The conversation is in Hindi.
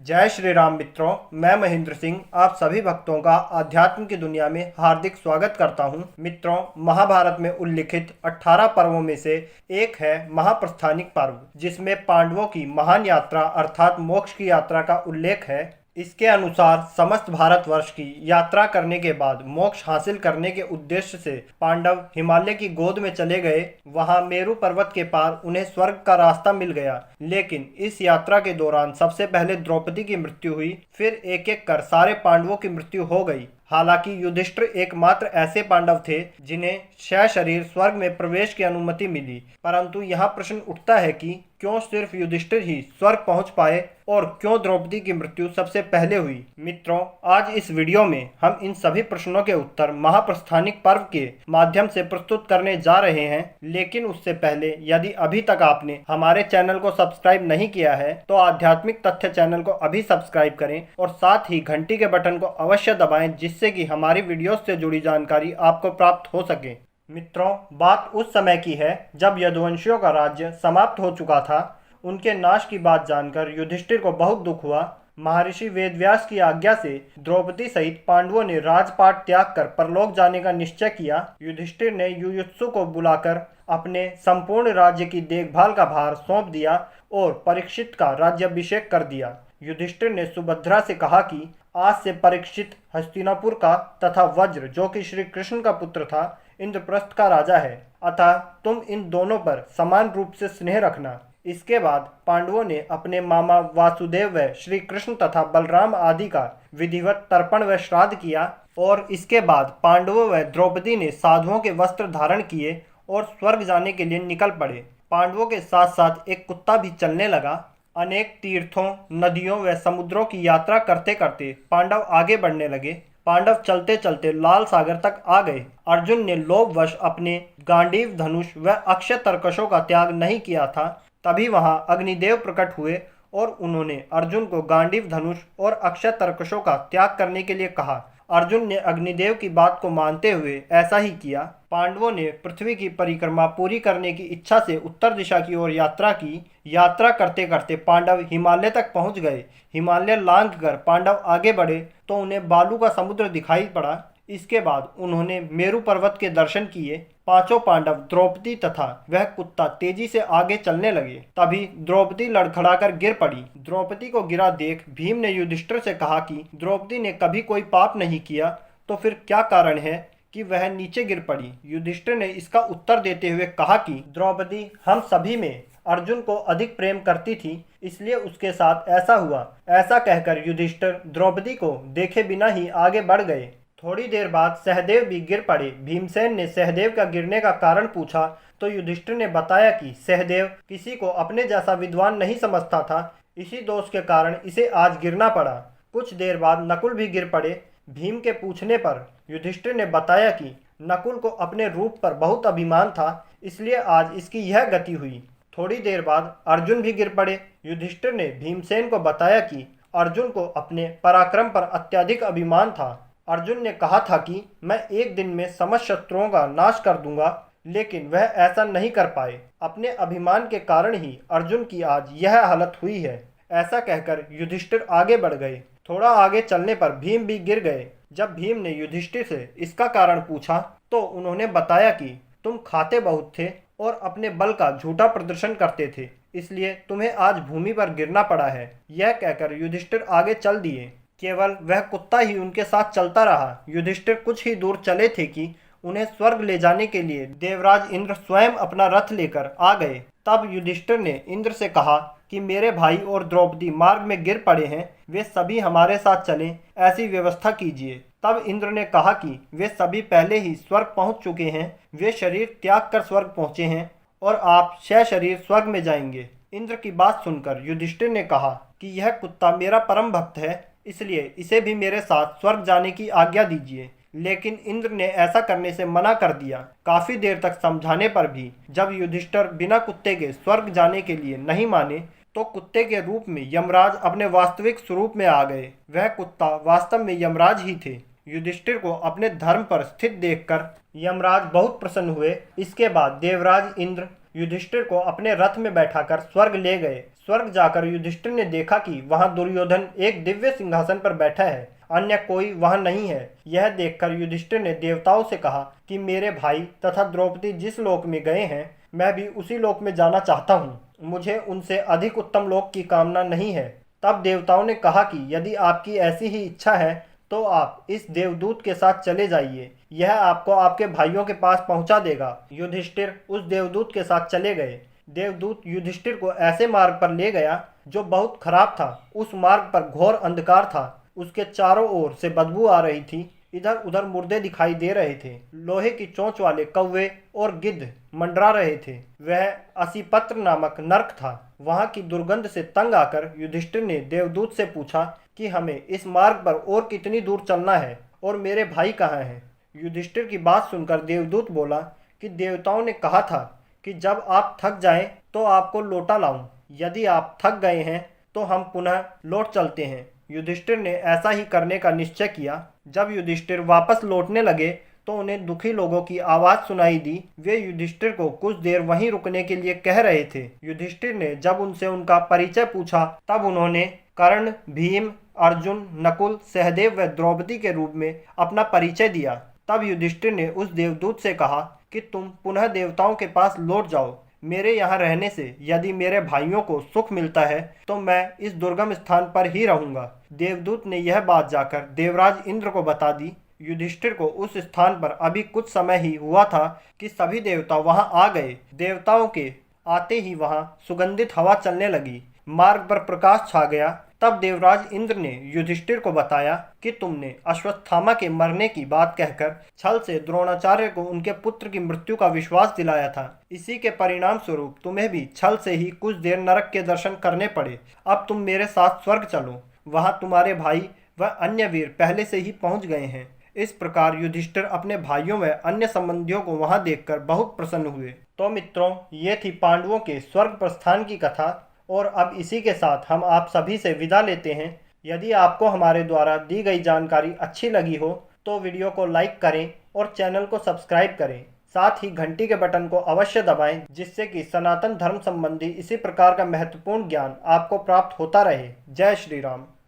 जय श्री राम मित्रों, मैं महेंद्र सिंह आप सभी भक्तों का आध्यात्म की दुनिया में हार्दिक स्वागत करता हूं। मित्रों, महाभारत में उल्लिखित 18 पर्वों में से एक है महाप्रस्थानिक पर्व, जिसमें पांडवों की महान यात्रा अर्थात मोक्ष की यात्रा का उल्लेख है। इसके अनुसार समस्त भारतवर्ष की यात्रा करने के बाद मोक्ष हासिल करने के उद्देश्य से पांडव हिमालय की गोद में चले गए। वहां मेरु पर्वत के पार उन्हें स्वर्ग का रास्ता मिल गया। लेकिन इस यात्रा के दौरान सबसे पहले द्रौपदी की मृत्यु हुई, फिर एक एक कर सारे पांडवों की मृत्यु हो गई। हालांकि युधिष्ठिर एकमात्र ऐसे पांडव थे जिन्हें सशरीर स्वर्ग में प्रवेश की अनुमति मिली, परंतु यहाँ प्रश्न उठता है कि क्यों सिर्फ युधिष्ठिर ही स्वर्ग पहुंच पाए और क्यों द्रौपदी की मृत्यु सबसे पहले हुई। मित्रों, आज इस वीडियो में हम इन सभी प्रश्नों के उत्तर महाप्रस्थानिक पर्व के माध्यम से प्रस्तुत करने जा रहे हैं। लेकिन उससे पहले यदि अभी तक आपने हमारे चैनल को सब्सक्राइब नहीं किया है तो आध्यात्मिक तथ्य चैनल को अभी सब्सक्राइब करें और साथ ही घंटी के बटन को अवश्य दबाएं, जिससे कि हमारी वीडियोस से जुड़ी जानकारी आपको प्राप्त हो सके। मित्रों, बात उस समय की है जब यदुवंशियों का राज्य समाप्त हो चुका था। उनके नाश की बात जानकर युधिष्ठिर को बहुत दुख हुआ। महर्षि वेदव्यास की आज्ञा से द्रौपदी सहित पांडवों ने राजपाट त्याग कर परलोक जाने का निश्चय किया। युधिष्ठिर ने युयुत्सु को बुलाकर अपने संपूर्ण राज्य की देखभाल का भार सौंप दिया और परीक्षित का राज्याभिषेक कर दिया। युधिष्ठिर ने सुभद्रा से कहा कि आज से परीक्षित हस्तिनापुर का तथा वज्र, जो कि श्री कृष्ण का पुत्र था, इंद्रप्रस्थ का राजा है, अतः तुम इन दोनों पर समान रूप से स्नेह रखना। इसके बाद पांडवों ने अपने मामा वासुदेव व श्री कृष्ण तथा बलराम आदि का विधिवत तर्पण व श्राद्ध किया और इसके बाद पांडवों व द्रौपदी ने साधुओं के वस्त्र धारण किए और स्वर्ग जाने के लिए निकल पड़े। पांडवों के साथ साथ एक कुत्ता भी चलने लगा। अनेक तीर्थों, नदियों व समुद्रों की यात्रा करते करते पांडव आगे बढ़ने लगे। पांडव चलते चलते लाल सागर तक आ गए। अर्जुन ने लोभवश अपने गांडीव धनुष व अक्षय तरकशों का त्याग नहीं किया था। तभी वहां अग्निदेव प्रकट हुए और उन्होंने अर्जुन को गांडीव धनुष और अक्षय तरकशों का त्याग करने के लिए कहा। अर्जुन ने अग्निदेव की बात को मानते हुए ऐसा ही किया। पांडवों ने पृथ्वी की परिक्रमा पूरी करने की इच्छा से उत्तर दिशा की ओर यात्रा की। यात्रा करते करते पांडव हिमालय तक पहुंच गए। हिमालय लांघ कर पांडव आगे बढ़े तो उन्हें बालू का समुद्र दिखाई पड़ा। इसके बाद उन्होंने मेरु पर्वत के दर्शन किए। पांचों पांडव, द्रौपदी तथा वह कुत्ता तेजी से आगे चलने लगे। तभी द्रौपदी लड़खड़ाकर गिर पड़ी। द्रौपदी को गिरा देख भीम ने युधिष्ठिर से कहा कि द्रौपदी ने कभी कोई पाप नहीं किया, तो फिर क्या कारण है कि वह नीचे गिर पड़ी। युधिष्ठिर ने इसका उत्तर देते हुए कहा कि द्रौपदी हम सभी में अर्जुन को अधिक प्रेम करती थी, इसलिए उसके साथ ऐसा हुआ। ऐसा कहकर युधिष्ठिर द्रौपदी को देखे बिना ही आगे बढ़ गए। थोड़ी देर बाद सहदेव भी गिर पड़े। भीमसेन ने सहदेव का गिरने का कारण पूछा तो युधिष्ठिर ने बताया कि सहदेव किसी को अपने जैसा विद्वान नहीं समझता था, इसी दोष के कारण इसे आज गिरना पड़ा। कुछ देर बाद नकुल भी गिर पड़े। भीम के पूछने पर युधिष्ठिर ने बताया कि नकुल को अपने रूप पर बहुत अभिमान था, इसलिए आज इसकी यह गति हुई। थोड़ी देर बाद अर्जुन भी गिर पड़े। युधिष्ठिर ने भीमसेन को बताया कि अर्जुन को अपने पराक्रम पर अत्यधिक अभिमान था। अर्जुन ने कहा था कि मैं एक दिन में समस्त शत्रुओं का नाश कर दूंगा, लेकिन वह ऐसा नहीं कर पाए। अपने अभिमान के कारण ही अर्जुन की आज यह हालत हुई है। ऐसा कहकर युधिष्ठिर आगे बढ़ गए। थोड़ा आगे चलने पर भीम भी गिर गए। जब भीम ने युधिष्ठिर से इसका कारण पूछा तो उन्होंने बताया कि तुम खाते बहुत थे और अपने बल का झूठा प्रदर्शन करते थे, इसलिए तुम्हें आज भूमि पर गिरना पड़ा है। यह कहकर युधिष्ठिर आगे चल दिए। केवल वह कुत्ता ही उनके साथ चलता रहा। युधिष्ठिर कुछ ही दूर चले थे कि उन्हें स्वर्ग ले जाने के लिए देवराज इंद्र स्वयं अपना रथ लेकर आ गए। तब युधिष्ठिर ने इंद्र से कहा कि मेरे भाई और द्रौपदी मार्ग में गिर पड़े हैं, वे सभी हमारे साथ चलें, ऐसी व्यवस्था कीजिए। तब इंद्र ने कहा कि वे सभी पहले ही स्वर्ग पहुंच चुके हैं, वे शरीर त्याग कर स्वर्ग पहुंचे हैं और आप सशरीर स्वर्ग में जाएंगे। इंद्र की बात सुनकर युधिष्ठिर ने कहा कि यह कुत्ता मेरा परम भक्त है, इसलिए इसे भी मेरे साथ स्वर्ग जाने की आज्ञा दीजिए। लेकिन इंद्र ने ऐसा करने से मना कर दिया। काफी देर तक समझाने पर भी जब युधिष्ठिर बिना कुत्ते के स्वर्ग जाने के लिए नहीं माने तो कुत्ते के रूप में यमराज अपने वास्तविक स्वरूप में आ गए। वह कुत्ता वास्तव में यमराज ही थे। युधिष्ठिर को अपने धर्म पर स्थित देखकर यमराज बहुत प्रसन्न हुए। इसके बाद देवराज इंद्र युधिष्ठिर को अपने रथ में बैठाकर स्वर्ग ले गए। स्वर्ग जाकर युधिष्ठिर ने देखा कि वहां दुर्योधन एक दिव्य सिंहासन पर बैठा है, अन्य कोई वहां नहीं है। यह देखकर युधिष्ठिर ने देवताओं से कहा कि मेरे भाई तथा द्रौपदी जिस लोक में गए हैं, मैं भी उसी लोक में जाना चाहता हूँ। मुझे उनसे अधिक उत्तम लोक की कामना नहीं है। तब देवताओं ने कहा कि यदि आपकी ऐसी ही इच्छा है तो आप इस देवदूत के साथ चले जाइए, यह आपको आपके भाइयों के पास पहुंचा देगा। युधिष्ठिर उस देवदूत के साथ चले गए। देवदूत युधिष्ठिर को ऐसे मार्ग पर ले गया जो बहुत खराब था। उस मार्ग पर घोर अंधकार था। उसके चारों ओर से बदबू आ रही थी। इधर उधर मुर्दे दिखाई दे रहे थे। लोहे की चोंच वाले कौवे और गिद्ध मंडरा रहे थे। वह असीपत्र नामक नर्क था। वहां की दुर्गंध से तंग आकर युधिष्ठिर ने देवदूत से पूछा कि हमें इस मार्ग पर और कितनी दूर चलना है और मेरे भाई कहाँ हैं। युधिष्ठिर की बात सुनकर देवदूत बोला कि देवताओं ने कहा था कि जब आप थक जाएं तो आपको लौटा लाऊं। यदि आप थक गए हैं तो हम पुनः लौट चलते हैं। युधिष्ठिर ने ऐसा ही करने का निश्चय किया। जब युधिष्ठिर वापस लौटने लगे तो उन्हें दुखी लोगों की आवाज सुनाई दी। वे युधिष्ठिर को कुछ देर वहीं रुकने के लिए कह रहे थे। युधिष्ठिर ने जब उनसे उनका परिचय पूछा तब उन्होंने कर्ण, भीम, अर्जुन, नकुल, सहदेव व द्रौपदी के रूप में अपना परिचय दिया। तब युधिष्ठिर ने उस देवदूत से कहा कि तुम पुनः देवताओं के पास लौट जाओ। मेरे यहाँ रहने से यदि मेरे भाइयों को सुख मिलता है तो मैं इस दुर्गम स्थान पर ही रहूंगा। देवदूत ने यह बात जाकर देवराज इंद्र को बता दी। युधिष्ठिर को उस स्थान पर अभी कुछ समय ही हुआ था कि सभी देवता वहां आ गए। देवताओं के आते ही वहां सुगंधित हवा चलने लगी। मार्ग पर प्रकाश छा गया। तब देवराज इंद्र ने युधिष्ठिर को बताया कि तुमने अश्वत्थामा के मरने की बात कहकर छल से द्रोणाचार्य को उनके पुत्र की मृत्यु का विश्वास दिलाया था। इसी के परिणाम स्वरूप तुम्हें भी छल से ही कुछ देर नरक के दर्शन करने पड़े। अब तुम मेरे साथ स्वर्ग चलो, वहां तुम्हारे भाई व अन्य वीर पहले से ही पहुंच गए हैं। इस प्रकार युधिष्ठिर अपने भाइयों व अन्य संबंधियों को वहां देखकर बहुत प्रसन्न हुए। तो मित्रों, ये थी पांडवों के स्वर्ग प्रस्थान की कथा। और अब इसी के साथ हम आप सभी से विदा लेते हैं। यदि आपको हमारे द्वारा दी गई जानकारी अच्छी लगी हो तो वीडियो को लाइक करें और चैनल को सब्सक्राइब करें। साथ ही घंटी के बटन को अवश्य दबाएं, जिससे कि सनातन धर्म संबंधी इसी प्रकार का महत्वपूर्ण ज्ञान आपको प्राप्त होता रहे। जय श्री राम।